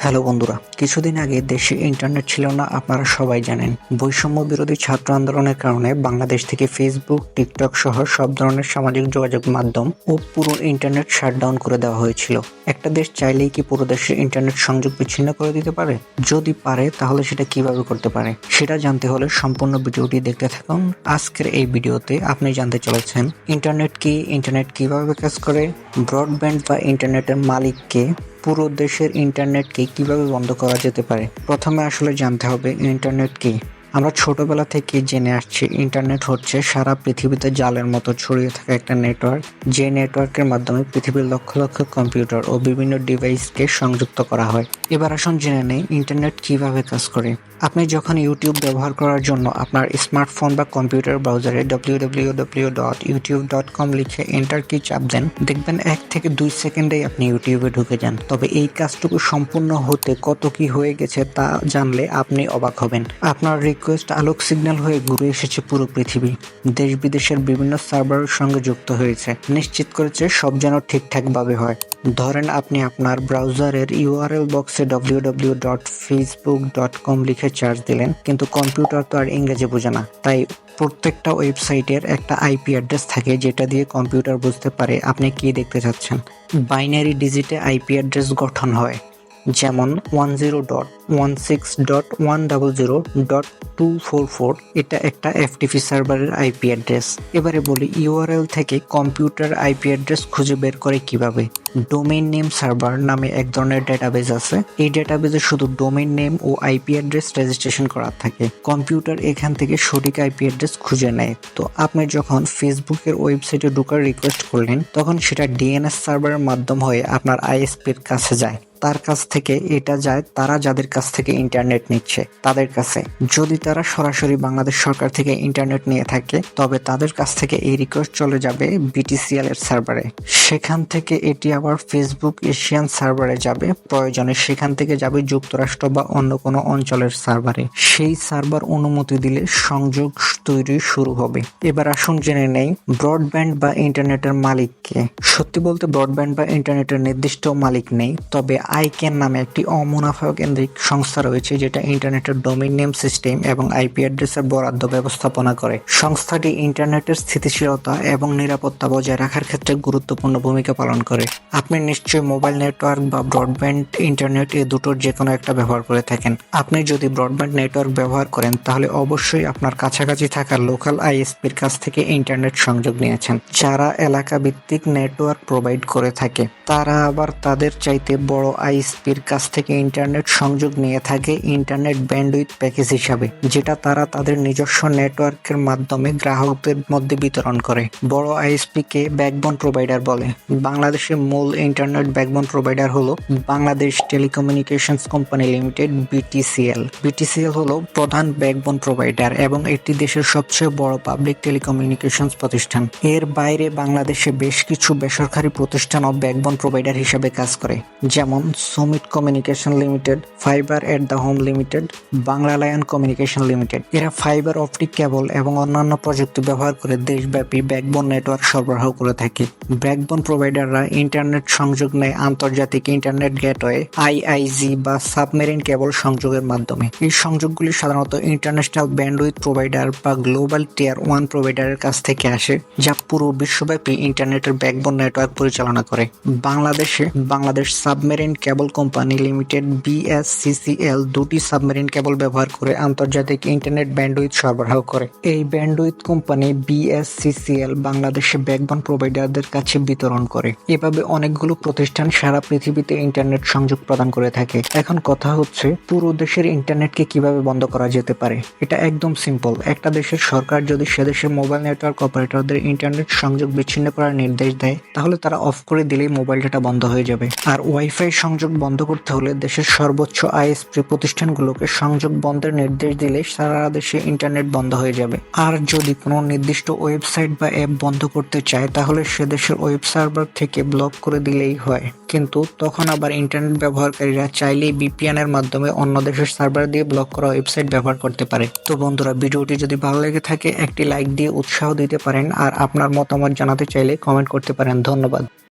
Hello বন্ধুরা, কিছুদিন আগে দেশে ইন্টারনেট ছিল না, আপনারা সবাই জানেন। বৈষম্য বিরোধী ছাত্র আন্দোলনের কারণে বাংলাদেশ থেকে ফেসবুক, টিকটক সহ সব ধরনের সামাজিক যোগাযোগ মাধ্যম ও পুরো ইন্টারনেট শাটডাউন করে দেওয়া হয়েছিল। একটা দেশ চাইলেই কি পুরো দেশের ইন্টারনেট সংযোগ বিচ্ছিন্ন করে দিতে পারে? যদি পারে তাহলে সেটা কিভাবে করতে পারে, সেটা জানতে হলে সম্পূর্ণ ভিডিওটি দেখতে থাকুন। আজকের এই ভিডিওতে আপনি জানতে চলেছেন ইন্টারনেট কি, ইন্টারনেট কিভাবে কাজ করে, ব্রডব্যান্ড বা ইন্টারনেটের মালিক কে, পুরো দেশের ইন্টারনেটকে কিভাবে বন্ধ করা যেতে পারে। প্রথমে আসলে জানতে হবে ইন্টারনেট কি। আমরা ছোটবেলা থেকে জেনে আসছি ইন্টারনেট হচ্ছে সারা পৃথিবীতে জালের মতো ছড়িয়ে থাকা একটা নেটওয়ার্ক, যে নেটওয়ার্কের মাধ্যমে পৃথিবীর লক্ষ লক্ষ কম্পিউটার ও বিভিন্ন ডিভাইসকে সংযুক্ত করা হয়। এবার আসুন জেনে নেই ইন্টারনেট কিভাবে কাজ করে। আপনি যখন ইউটিউব ব্যবহার করার জন্য আপনার স্মার্টফোন বা কম্পিউটার ব্রাউজারে www.youtube.com লিখে এন্টার কি চাপ দেন, দেখবেন 1 থেকে 2 সেকেন্ডেই আপনি ইউটিউবে ঢুকে যান। তবে এই কাজটুকু সম্পূর্ণ হতে কত কি হয়ে গেছে তা জানলে আপনি অবাক হবেন। আপনার রিকোয়েস্ট আলোক সিগন্যাল হয়ে ঘুরে এসেছে পুরো পৃথিবী, দেশ বিদেশের বিভিন্ন সার্ভারের সঙ্গে যুক্ত হয়েছে, নিশ্চিত করেছে সব যেন ঠিকঠাক ভাবে হয়। ধরেন আপনি আপনার ব্রাউজারের ইউআরএল বক্সে www.facebook.com লিখে চার্জ দিলেন, কিন্তু কম্পিউটার তো আর ইংরেজি বোঝে না, তাই প্রত্যেকটা ওয়েবসাইটের একটা আইপি অ্যাড্রেস থাকে যেটা দিয়ে কম্পিউটার বুঝতে পারে আপনি কি দেখতে চাচ্ছেন। বাইনারি ডিজিটে আইপি অ্যাড্রেস গঠন হয়, যেমন 10.16.100.244, এটা একটা এফটিপি সার্ভারের আইপি অ্যাড্রেস। এবারে বলি ইউআরএল থেকে কম্পিউটার আইপি অ্যাড্রেস খুঁজে বের করে কিভাবে। ডোমেইন নেম সার্ভার নামে এক ধরনের ডেটাবেজ আছে। এই ডেটাবেজে শুধু ডোমেইন নেম ও আইপি অ্যাড্রেস রেজিস্ট্রেশন করা থাকে। কম্পিউটার এখান থেকে সঠিক আইপি অ্যাড্রেস খুঁজে নেয়। তো আপনি যখন ফেসবুকের ওয়েবসাইটে ঢোকার রিকোয়েস্ট করলেন, তখন সেটা ডিএনএস সার্ভারের মাধ্যম হয়ে আপনার আইএসপির কাছে যায়। তার কাছ থেকে এটা যায় তারা যাদের কাছ থেকে ইন্টারনেট নিচ্ছে তাদের কাছে। যদি তারা সরাসরি বাংলাদেশ সরকার থেকে ইন্টারনেট নিয়ে থাকে, তবে তাদের কাছ থেকে এই রিকোয়েস্ট চলে যাবে বিটিসিএল এর সার্ভারে। সেখান থেকে এটি আবার ফেসবুক এশিয়ান সার্ভারে যাবে, প্রয়োজনে সেখান থেকে যাবে যুক্তরাষ্ট্র বা অন্য কোনো অঞ্চলের সার্ভারে। সেই সার্ভার অনুমতি দিলে সংযোগ তৈরি শুরু হবে। এবার আসুন জেনে নেই ব্রডব্যান্ড বা ইন্টারনেটের মালিক কে। সত্যি বলতে ব্রডব্যান্ড বা ইন্টারনেটের নির্দিষ্ট মালিক নেই, তবে আইক্যান নামে একটি অমুনাফা কেন্দ্রিক সংস্থা রয়েছে যেটা ইন্টারনেটের ডোমেইন নেম সিস্টেম এবং আইপি অ্যাড্রেসের বরাদ্দ ব্যবস্থাপনা করে। সংস্থাটি ইন্টারনেটের স্থিতিশীলতা এবং নিরাপত্তা বজায় রাখার ক্ষেত্রে গুরুত্বপূর্ণ ভূমিকা পালন করে। আপনি নিশ্চয়ই মোবাইল নেটওয়ার্ক বা ব্রডব্যান্ড ইন্টারনেট এই দুটোর যে কোনো একটা ব্যবহার করে থাকেন। আপনি যদি ব্রডব্যান্ড নেটওয়ার্ক ব্যবহার করেন, তাহলে অবশ্যই আপনার কাছাকাছি থাকা লোকাল আইএসপির কাছ থেকে ইন্টারনেট সংযোগ নিয়েছেন। যারা এলাকা ভিত্তিক নেটওয়ার্ক প্রোভাইড করে থাকে, তারা আবার তাদের চাইতে বড় আইএসপির কাছ থেকে ইন্টারনেট সংযোগ নিয়ে থাকে ইন্টারনেট ব্যান্ডউইথ প্যাকেজ হিসাবে, যেটা তারা তাদের নিজস্ব নেটওয়ার্কের মাধ্যমে গ্রাহকদের মধ্যে বিতরণ করে। বড় আইএসপি কে ব্যাকবোন প্রোভাইডার বলে। বাংলাদেশের মূল ইন্টারনেট ব্যাকবোন প্রোভাইডার হলো Bangladesh telecommunications company limited, BTCL. BTCL হলো প্রধান ব্যাকবোন প্রোভাইডার এবং এটি দেশের সবচেয়ে বড় পাবলিক টেলিকমিউনিকেশনস প্রতিষ্ঠান। এর বাইরে বাংলাদেশে বেশ কিছু বেসরকারি প্রতিষ্ঠান ও ব্যাকবোন প্রোভাইডার হিসাবে কাজ করে, যেমন summit communication limited, fibre at the home limited, Banglalion communication limited. এরা ফাইবার অপটিক কেবল এবং অন্যান্য প্রযুক্তি ব্যবহার করে দেশব্যাপী ব্যাকবোন নেটওয়ার্ক সরবরাহ করে থাকে। ব্যাকবোন প্রোভাইডাররা ইন্টারনেট সংযোগ নেয় আন্তর্জাতিক ইন্টারনেট গেটওয়ে আইআইজি বা সাবমেরিন কেবল সংযোগের মাধ্যমে। এই সংযোগগুলি সাধারণত ইন্টারন্যাশনাল ব্যান্ডউইথ প্রোভাইডার বা গ্লোবাল টিয়ার 1 প্রোভাইডারের কাছ থেকে আসে, যা পুরো বিশ্বব্যাপী ইন্টারনেটের ব্যাকবোন নেটওয়ার্ক পরিচালনা করে। বাংলাদেশে Bangladesh submarine cable company limited BSCCL দুটি সাবমেরিন কেবল ব্যবহার করে আন্তর্জাতিক ইন্টারনেট ব্যান্ডউইথ সরবরাহ করে। এই ব্যান্ডউইথ কোম্পানি বিএসসিসিএল বাংলাদেশে ব্যাকবোন প্রোভাইডারদের কাছে বিতরণ করে। এভাবে অনেকগুলো প্রতিষ্ঠান সারা পৃথিবীতে ইন্টারনেট সংযোগ প্রদান করে থাকে। এখন কথা হচ্ছে পুরো দেশের ইন্টারনেটকে কিভাবে বন্ধ করা যেতে পারে। এটা একদম সিম্পল। একটা দেশের সরকার যদি সে দেশের মোবাইল নেটওয়ার্ক অপারেটরদের ইন্টারনেট সংযোগ বিচ্ছিন্ন করার নির্দেশ দেয়, তাহলে তারা অফ করে দিলেই মোবাইল ডেটা বন্ধ হয়ে যাবে। আর ওয়াইফাই সংযোগ বন্ধ করতে হলে দেশের সর্বোচ্চ আইএসপি প্রতিষ্ঠানগুলোকে সংযোগ বন্ধের নির্দেশ দিলে সারা দেশে ইন্টারনেট বন্ধ হয়ে যাবে। আর যদি কোনো নির্দিষ্ট ওয়েবসাইট বা অ্যাপ বন্ধ করতে চায়, তাহলে সে দেশের ওয়েব সার্ভার থেকে ব্লক করে দিলেই হয়। কিন্তু তখন আবার ইন্টারনেট ব্যবহারকারীরা চাইলেই ভিপিএন এর মাধ্যমে অন্য দেশের সার্ভার দিয়ে ব্লক করা ওয়েবসাইট ব্যবহার করতে পারে। তো বন্ধুরা, ভিডিওটি যদি ভালো লেগে থাকে একটি লাইক দিয়ে উৎসাহ দিতে পারেন, আর আপনার মতামত জানাতে চাইলে কমেন্ট করতে পারেন। ধন্যবাদ।